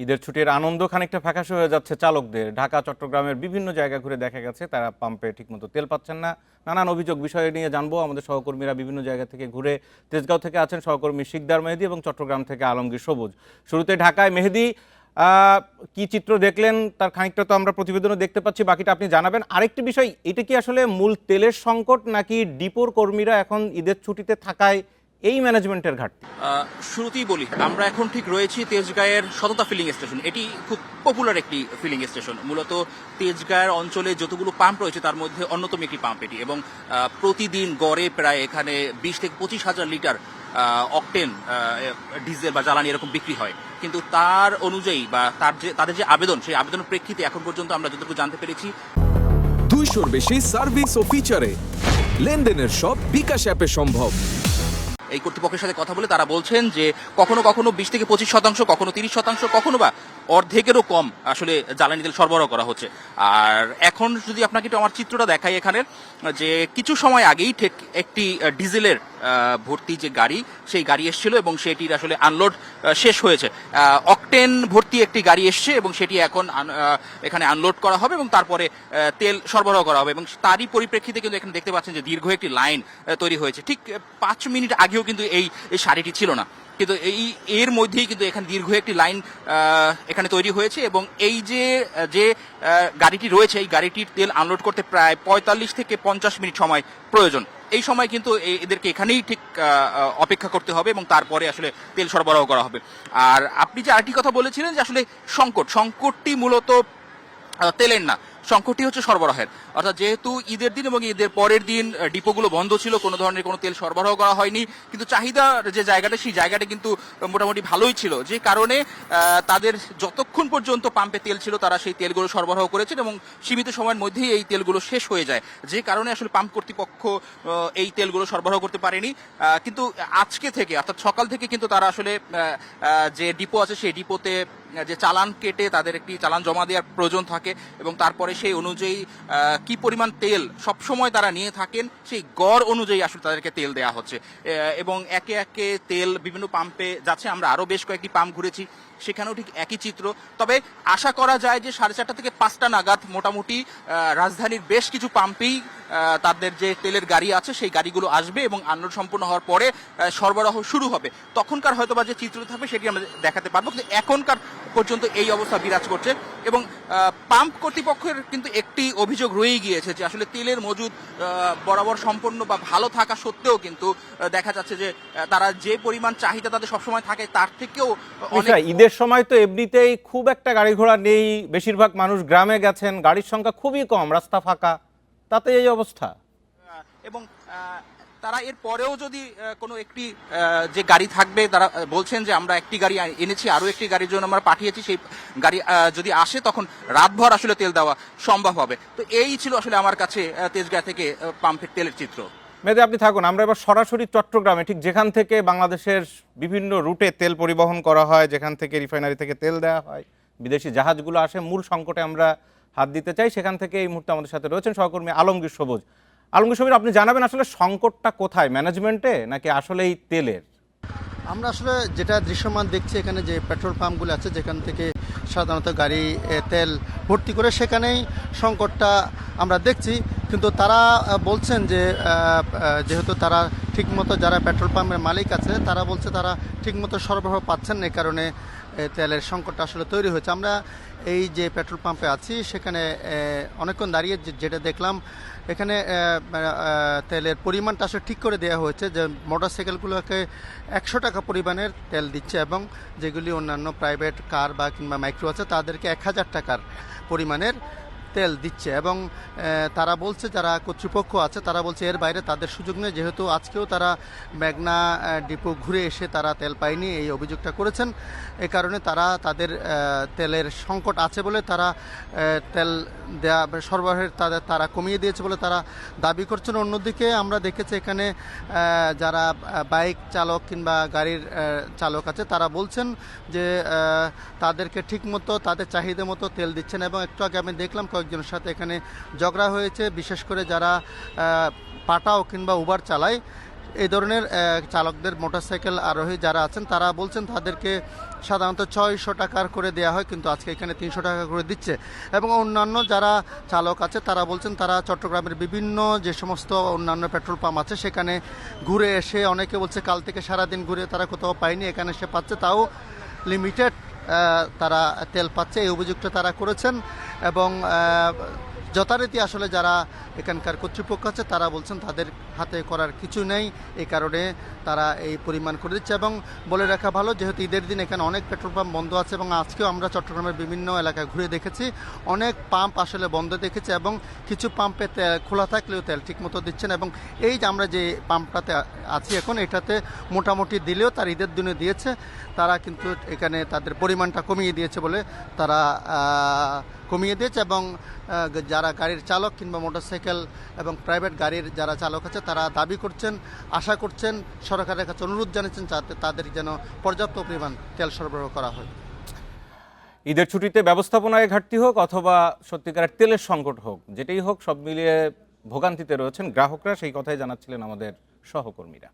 ঈদের ছুটির আনন্দ খানিকটা ফ্যাকাশে হয়ে যাচ্ছে চালকদের। ঢাকা চট্টগ্রামের বিভিন্ন জায়গা ঘুরে দেখা গেছে তারা পাম্পে ঠিকমতো তেল পাচ্ছেন না। নানান অভিযোগ বিষয় নিয়ে জানবো। আমাদের সহকর্মীরা বিভিন্ন জায়গা থেকে ঘুরে, তেজগাঁও থেকে আছেন সহকর্মী শিকদার মেহেদী এবং চট্টগ্রাম থেকে আলমগীর সবুজ। শুরুতে ঢাকায় মেহেদী, কি চিত্র দেখলেন তার খানিকটা তো আমরা প্রতিবেদনে দেখতে পাচ্ছি, বাকিটা আপনি জানাবেন। আরেকটি বিষয়, এটা কি আসলে মূল তেলের সংকট নাকি ডিপোর কর্মীরা এখন ঈদের ছুটিতে থাকায় এই ম্যানেজমেন্টের ঘাটতি? শুরুতেই বলি, আমরা এখন ঠিক রয়েছি তেজগাঁয়ের সততা ফিলিং স্টেশন। এটি খুব পপুলার একটি ফিলিং স্টেশন। মূলত তেজগাঁয়ের অঞ্চলে যতগুলো পাম্প রয়েছে তার মধ্যে অন্যতম একটি পাম্প এটি, এবং প্রতিদিন গড়ে প্রায় এখানে 20 থেকে 25,000 লিটার অকটেন ডিজেল বা জ্বালানি এরকম বিক্রি হয়। কিন্তু তার অনুযায়ী বা তাদের যে আবেদন, সেই আবেদনের প্রেক্ষিতে এখন পর্যন্ত আমরা যতটুকু জানতে পেরেছি 200-র বেশি সার্ভিস ও ফিচারে লেনদেনের সব বিকাশ অ্যাপে সম্ভব। এই কর্তৃপক্ষের সাথে কথা বলে তারা বলছেন যে কখনো কখনো 20 থেকে 25%, কখনো 30%, কখনো বা অর্ধেকেরও কম আসলে জ্বালানি তেল সরবরাহ করা হচ্ছে। আর এখন যদি আপনাকে একটু আমার চিত্রটা দেখাই এখানে, যে কিছু সময় আগেই ঠিক একটি ডিজেলের ভর্তি যে গাড়ি, সেই গাড়ি এসেছিল এবং সেটির আসলে আনলোড শেষ হয়েছে। অকটেন ভর্তি একটি গাড়ি এসছে এবং সেটি এখন এখানে আনলোড করা হবে এবং তারপরে তেল সরবরাহ করা হবে। এবং তারই পরিপ্রেক্ষিতে কিন্তু এখানে দেখতে পাচ্ছেন যে দীর্ঘ একটি লাইন তৈরি হয়েছে। ঠিক 5 মিনিট আগেও কিন্তু এই সারিটি ছিল না, কিন্তু এর মধ্যেই কিন্তু এখানে দীর্ঘ একটি লাইন এখানে তৈরি হয়েছে। এবং এই যে গাড়িটি রয়েছে, এই গাড়িটির তেল আনলোড করতে প্রায় 45 থেকে 50 মিনিট সময় প্রয়োজন। এই সময় কিন্তু এদেরকে এখানেই ঠিক অপেক্ষা করতে হবে এবং তারপরে আসলে তেল সরবরাহ করা হবে। আর আপনি যে আরেকটি কথা বলেছিলেন যে আসলে সংকটটি মূলত তেলের না, সংকটটি হচ্ছে সরবরাহের। অর্থাৎ যেহেতু ঈদের দিন এবং ঈদের পরের দিন ডিপোগুলো বন্ধ ছিল, কোনো ধরনের কোনো তেল সরবরাহ করা হয়নি, কিন্তু চাহিদার যে জায়গাটা, সেই জায়গাটা কিন্তু মোটামুটি ভালোই ছিল, যে কারণে তাদের যতক্ষণ পর্যন্ত পাম্পে তেল ছিল তারা সেই তেলগুলো সরবরাহ করেছেন এবং সীমিত সময়ের মধ্যেই এই তেলগুলো শেষ হয়ে যায়, যে কারণে আসলে পাম্প কর্তৃপক্ষ এই তেলগুলো সরবরাহ করতে পারেনি। কিন্তু আজকে থেকে, অর্থাৎ সকাল থেকে কিন্তু তারা আসলে যে ডিপো আছে সেই ডিপোতে যে চালান কেটে তাদের একটি চালান জমা দেওয়ার প্রয়োজন থাকে এবং তারপরে সেই অনুযায়ী কি পরিমাণ তেল সবসময় তারা নিয়ে থাকেন সেই গড় অনুযায়ী আসলে তাদেরকে তেল দেওয়া হচ্ছে। এবং একে একে তেল বিভিন্ন পাম্পে যাচ্ছে। আমরা আরও বেশ কয়েকটি পাম্প ঘুরেছি, সেখানেও ঠিক একই চিত্র। তবে আশা করা যায় যে 4:30 থেকে 5টা নাগাদ মোটামুটি রাজধানীর বেশ কিছু পাম্পেই তাদের যে তেলের গাড়ি আছে সেই গাড়িগুলো আসবে এবং আনলোড সম্পূর্ণ হওয়ার পরে সরবরাহ শুরু হবে। তখনকার হয়তোবা যে চিত্র থাকবে সেটি আমরা দেখাতে পারবো, কিন্তু এখনকার পর্যন্ত এই অবস্থা বিরাজ করছে। এবং পাম্প কর্তৃপক্ষের কিন্তু একটি অভিযোগ রয়েই গিয়েছে যে আসলে তেলের মজুদ বরাবর সম্পন্ন বা ভালো থাকা সত্ত্বেও কিন্তু দেখা যাচ্ছে যে তারা যে পরিমাণ চাহিদা তাদের সবসময় থাকে তার থেকেও অনেক। ঈদের সময় তো এমনিতেই খুব একটা গাড়ি ঘোড়া নেই, বেশিরভাগ মানুষ গ্রামে গেছেন, গাড়ির সংখ্যা খুবই কম, রাস্তা ফাঁকা, তাতে এই অবস্থা। এবং তারা এর পরেও যদি কোনো একটি যে গাড়ি থাকবে, তারা বলছেন যে আমরা একটি গাড়ি এনেছি, আরও একটি গাড়ির জন্য আমরা পাঠিয়েছি, সেই গাড়ি যদি আসে তখন রাতভর আসলে তেল দেওয়া সম্ভব হবে। তো এই ছিল আসলে আমার কাছে তেজগাঁ থেকে পাম্পের তেলের চিত্র। মেয়েদে আপনি থাকুন, আমরা এবার সরাসরি চট্টগ্রামে, ঠিক যেখান থেকে বাংলাদেশের বিভিন্ন রুটে তেল পরিবহন করা হয়, যেখান থেকে রিফাইনারি থেকে তেল দেওয়া হয়, বিদেশি জাহাজগুলো আসে, মূল সংকটে আমরা হাত দিতে চাই। সেখান থেকে এই মুহূর্তে আমাদের সাথে রয়েছেন সহকর্মী আলমগীর সবুজ। আলমগীর সবুজ, আপনি জানাবেন আসলে সংকটটা কোথায়, ম্যানেজমেন্টে নাকি আসলেই তেলের? আমরা আসলে যেটা দৃশ্যমান দেখছি এখানে, যে পেট্রোল পাম্পগুলো আছে যেখান থেকে সাধারণত গাড়ি তেল ভর্তি করে, সেখানেই সংকটটা আমরা দেখছি। কিন্তু তারা বলছেন যে যেহেতু তারা ঠিকমতো, যারা পেট্রোল পাম্পের মালিক আছে তারা বলছে তারা ঠিকমতো সরবরাহ পাচ্ছেন না, এই কারণে তেলের সংকটটা আসলে তৈরি হয়েছে। আমরা এই যে পেট্রোল পাম্পে আছি সেখানে অনেকক্ষণ দাঁড়িয়ে যেটা দেখলাম, এখানে তেলের পরিমাণটা আসলে ঠিক করে দেওয়া হয়েছে, যে মোটরসাইকেলগুলোকে 100 টাকা পরিমাণের তেল দিচ্ছে এবং যেগুলি অন্যান্য প্রাইভেট কার বা কিংবা মাইক্রো আছে তাদেরকে 1000 টাকার পরিমাণের তেল দিচ্ছে। এবং তারা বলছে, যারা কর্তৃপক্ষ আছে তারা বলছে এর বাইরে তাদের সুযোগ নেই, যেহেতু আজকেও তারা মেঘনা ডিপো ঘুরে এসে তারা তেল পায়নি, এই অভিযোগটা করেছেন। এই কারণে তারা তাদের তেলের সংকট আছে বলে তারা তেল দেয়া সরবরাহের তারা কমিয়ে দিয়েছে বলে তারা দাবি করছেন। অন্যদিকে আমরা দেখেছি এখানে যারা বাইক চালক কিংবা গাড়ির চালক আছে তারা বলছেন যে তাদেরকে ঠিকমতো তাদের চাহিদা মতো তেল দিচ্ছেন। এবং একটু আগে আমি দেখলাম কয়েকজনের সাথে এখানে ঝগড়া হয়েছে, বিশেষ করে যারা পাটাও কিংবা উবার চালায় এই ধরনের চালকদের মোটরসাইকেল আরোহী যারা আছেন তারা বলছেন তাদেরকে সাধারণত 600 টাকার করে দেওয়া হয়, কিন্তু আজকে এখানে 300 টাকা করে দিচ্ছে। এবং অন্যান্য যারা চালক আছে তারা বলছেন তারা চট্টগ্রামের বিভিন্ন যে সমস্ত অন্যান্য পেট্রোল পাম্প আছে সেখানে ঘুরে এসে, অনেকে বলছে কাল থেকে সারাদিন ঘুরে তারা কোথাও পায়নি, এখানে এসে পাচ্ছে, তাও লিমিটেড তারা তেল পাচ্ছে, এই অভিযোগটা তারা করেছেন। এবং যথারীতি আসলে যারা এখানকার কর্তৃপক্ষ আছে তারা বলছেন তাদের হাতে করার কিছু নেই, এই কারণে তারা এই পরিমাণ করে দিচ্ছে। এবং বলে রাখা ভালো, যেহেতু ঈদের দিন এখানে অনেক পেট্রোল পাম্প বন্ধ আছে এবং আজকেও আমরা চট্টগ্রামের বিভিন্ন এলাকায় ঘুরে দেখেছি, অনেক পাম্প আসলে বন্ধ দেখেছি এবং কিছু পাম্পে খোলা থাকলেও তেল ঠিকমতো দিচ্ছেন। এবং এই যে আমরা যে পাম্পটাতে আছি এখন, এটাতে মোটামুটি দিলেও তার ঈদের দিনে দিয়েছে, তারা কিন্তু এখানে তাদের পরিমাণটা কমিয়ে দিয়েছে বলে তারা কমিয়ে দিয়েছে। এবং যারা গাড়ির চালক কিংবা মোটরসাইকেল এবং প্রাইভেট গাড়ির যারা চালক আছে তারা দাবি করছেন, আশা করছেন, সরকারের কাছে অনুরোধ জানিয়েছেন যাতে তাদের যেন পর্যাপ্ত পরিমাণ তেল সরবরাহ করা হয়। ঈদের ছুটিতে ব্যবস্থাপনায় ঘাটতি হোক অথবা সত্যিকারের তেলের সংকট হোক, যেটাই হোক, সব মিলিয়ে ভোগান্তিতে রয়েছেন গ্রাহকরা, সেই কথাই জানাচ্ছিলেন আমাদের সহকর্মীরা।